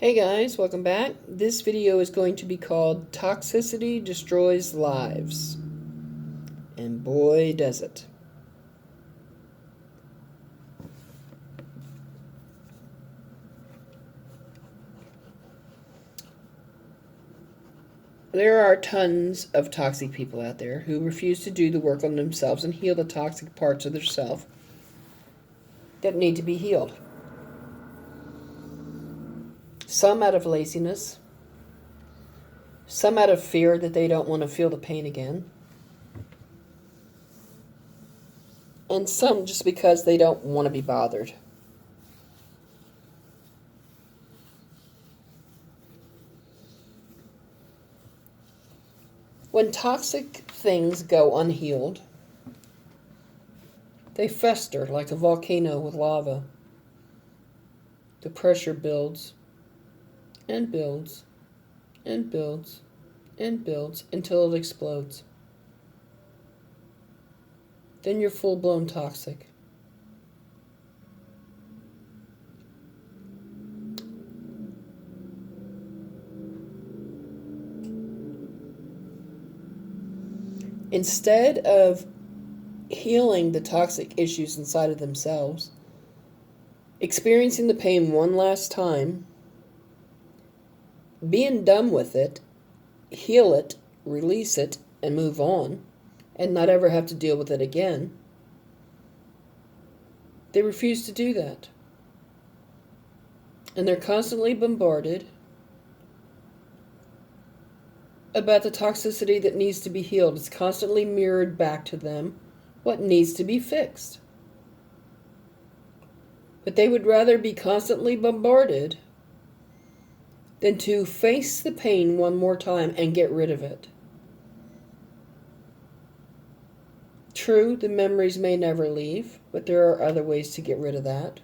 Hey guys, welcome back. This video is going to be called Toxicity Destroys Lives. And boy does it. There are tons of toxic people out there who refuse to do the work on themselves and heal the toxic parts of themselves that need to be healed. Some out of laziness, some out of fear that they don't want to feel the pain again, and some just because they don't want to be bothered. When toxic things go unhealed, they fester like a volcano with lava. The pressure builds and builds and builds and builds until it explodes. Then you're full-blown toxic. Instead of healing the toxic issues inside of themselves, experiencing the pain one last time, being done with it, heal it, release it, and move on, and not ever have to deal with it again, they refuse to do that. And they're constantly bombarded about the toxicity that needs to be healed. It's constantly mirrored back to them what needs to be fixed. But they would rather be constantly bombarded than to face the pain one more time and get rid of it. True, the memories may never leave, but there are other ways to get rid of that.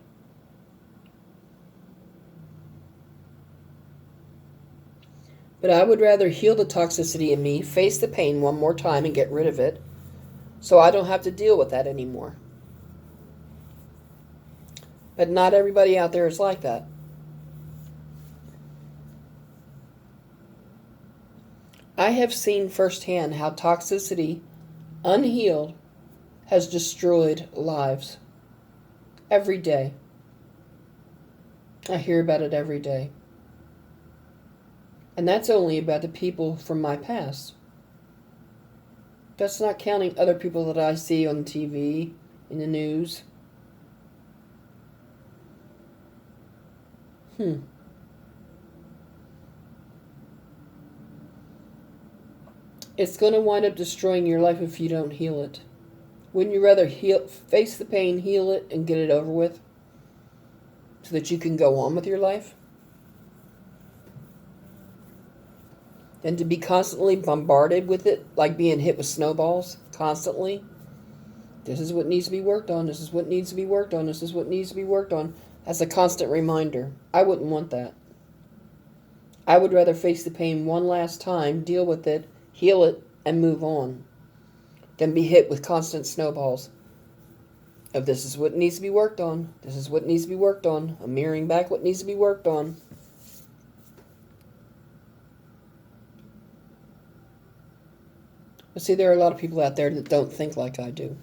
But I would rather heal the toxicity in me, face the pain one more time and get rid of it, so I don't have to deal with that anymore. But not everybody out there is like that. I have seen firsthand how toxicity, unhealed, has destroyed lives. Every day. I hear about it every day. And that's only about the people from my past. That's not counting other people that I see on TV, in the news. It's going to wind up destroying your life if you don't heal it. Wouldn't you rather face the pain, heal it, and get it over with so that you can go on with your life? Than to be constantly bombarded with it, like being hit with snowballs, constantly. This is what needs to be worked on, this is what needs to be worked on, this is what needs to be worked on. As a constant reminder. I wouldn't want that. I would rather face the pain one last time, deal with it, heal it, and move on, than be hit with constant snowballs of this is what needs to be worked on, this is what needs to be worked on, I'm mirroring back what needs to be worked on. But see, there are a lot of people out there that don't think like I do.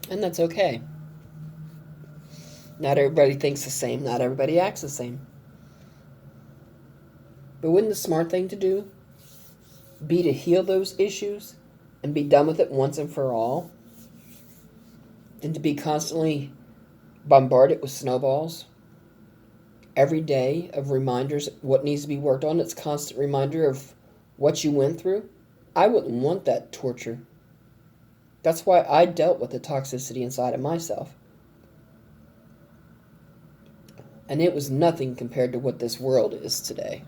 And that's okay. Not everybody thinks the same. Not everybody acts the same. But wouldn't the smart thing to do be to heal those issues and be done with it once and for all? Than to be constantly bombarded with snowballs every day of reminders of what needs to be worked on. It's a constant reminder of what you went through. I wouldn't want that torture. That's why I dealt with the toxicity inside of myself. And it was nothing compared to what this world is today.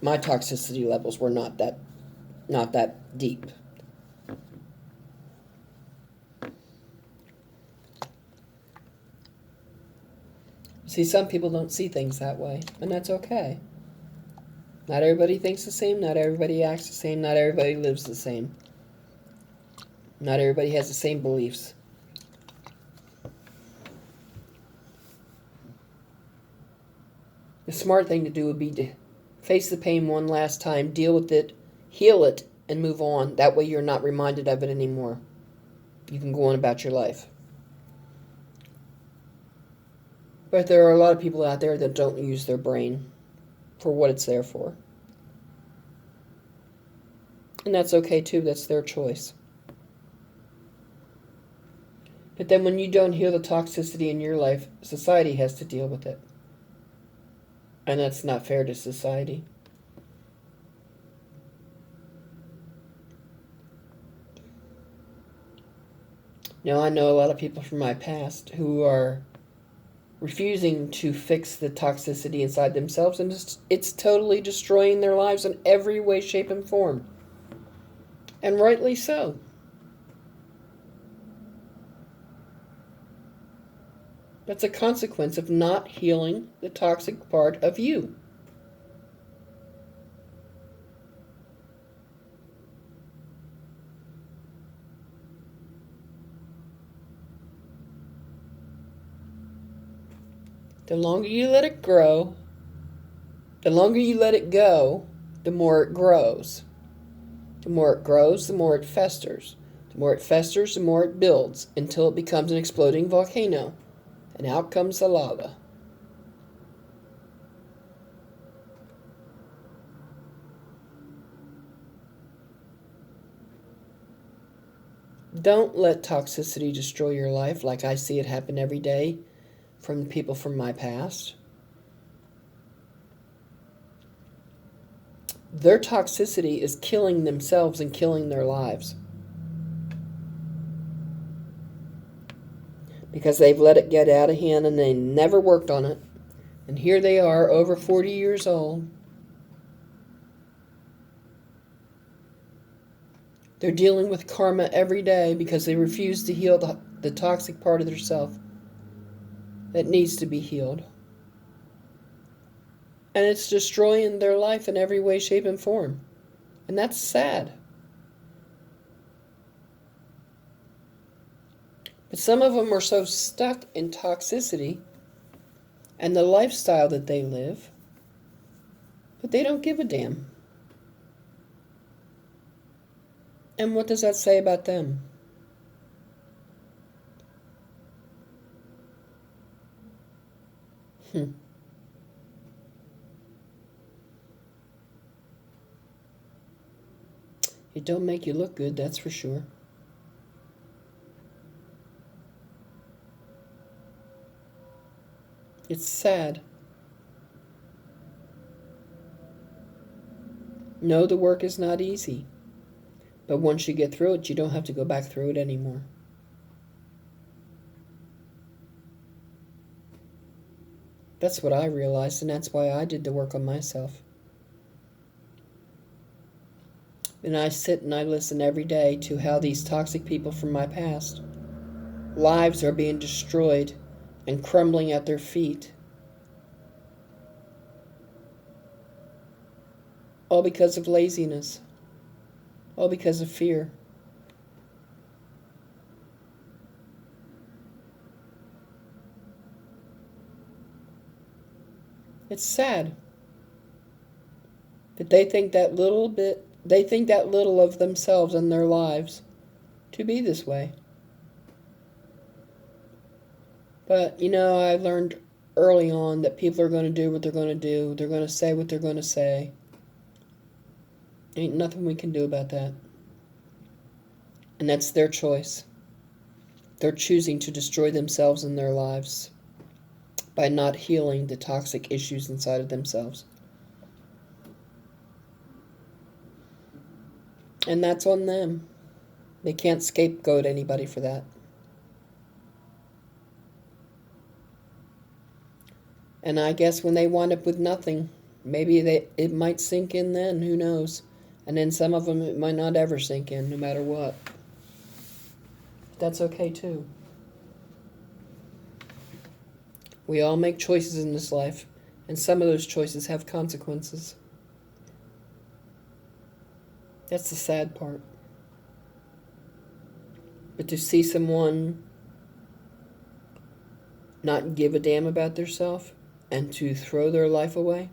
My toxicity levels were not that deep. See, some people don't see things that way, and that's okay. Not everybody thinks the same. Not everybody acts the same. Not everybody lives the same. Not everybody has the same beliefs. The smart thing to do would be to face the pain one last time, deal with it, heal it, and move on. That way you're not reminded of it anymore. You can go on about your life. But there are a lot of people out there that don't use their brain for what it's there for. And that's okay too. That's their choice. But then when you don't heal the toxicity in your life, society has to deal with it. And that's not fair to society. Now, I know a lot of people from my past who are refusing to fix the toxicity inside themselves, and it's totally destroying their lives in every way, shape, and form. And rightly so. That's a consequence of not healing the toxic part of you. The longer you let it grow, the longer you let it go, the more it grows. The more it grows, the more it festers. The more it festers, the more it builds, until it becomes an exploding volcano. And out comes the lava. Don't let toxicity destroy your life like I see it happen every day from the people from my past. Their toxicity is killing themselves and killing their lives. Because they've let it get out of hand and they never worked on it. And here they are, over 40 years old. They're dealing with karma every day because they refuse to heal the toxic part of themselves that needs to be healed. And it's destroying their life in every way, shape, and form. And that's sad. But some of them are so stuck in toxicity and the lifestyle that they live, but they don't give a damn. And what does that say about them? It don't make you look good, that's for sure. It's sad. No, the work is not easy. But once you get through it, you don't have to go back through it anymore. That's what I realized, and that's why I did the work on myself. And I sit and I listen every day to how these toxic people from my past, lives are being destroyed and crumbling at their feet. All because of laziness. All because of fear. It's sad that they think that little of themselves and their lives to be this way. But, I learned early on that people are going to do what they're going to do. They're going to say what they're going to say. Ain't nothing we can do about that. And that's their choice. They're choosing to destroy themselves and their lives by not healing the toxic issues inside of themselves. And that's on them. They can't scapegoat anybody for that. And I guess when they wind up with nothing, maybe it might sink in then, who knows? And then some of them, it might not ever sink in, no matter what. That's okay too. We all make choices in this life, and some of those choices have consequences. That's the sad part. But to see someone not give a damn about themselves and to throw their life away,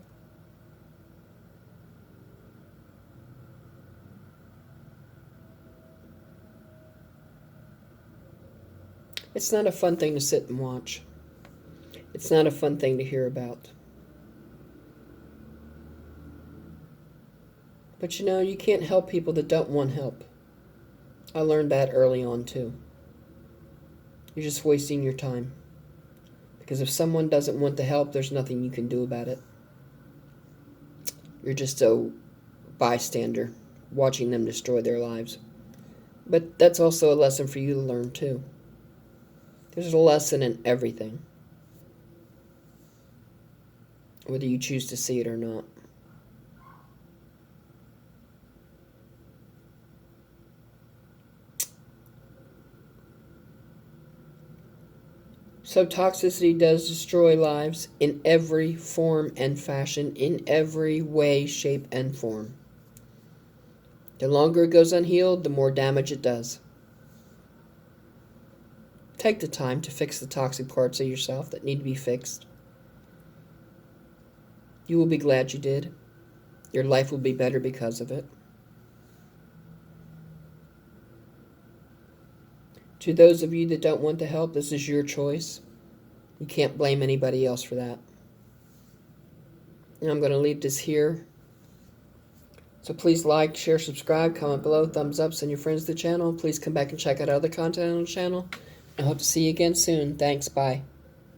it's not a fun thing to sit and watch. It's not a fun thing to hear about. But you know, you can't help people that don't want help. I learned that early on too. You're just wasting your time. Because if someone doesn't want the help, there's nothing you can do about it. You're just a bystander, watching them destroy their lives. But that's also a lesson for you to learn too. There's a lesson in everything, whether you choose to see it or not. So toxicity does destroy lives in every form and fashion, in every way, shape, and form. The longer it goes unhealed, the more damage it does. Take the time to fix the toxic parts of yourself that need to be fixed. You will be glad you did. Your life will be better because of it. To those of you that don't want the help, this is your choice. You can't blame anybody else for that. And I'm going to leave this here. So please like, share, subscribe, comment below, thumbs up, send your friends to the channel. Please come back and check out other content on the channel. I hope to see you again soon. Thanks. Bye.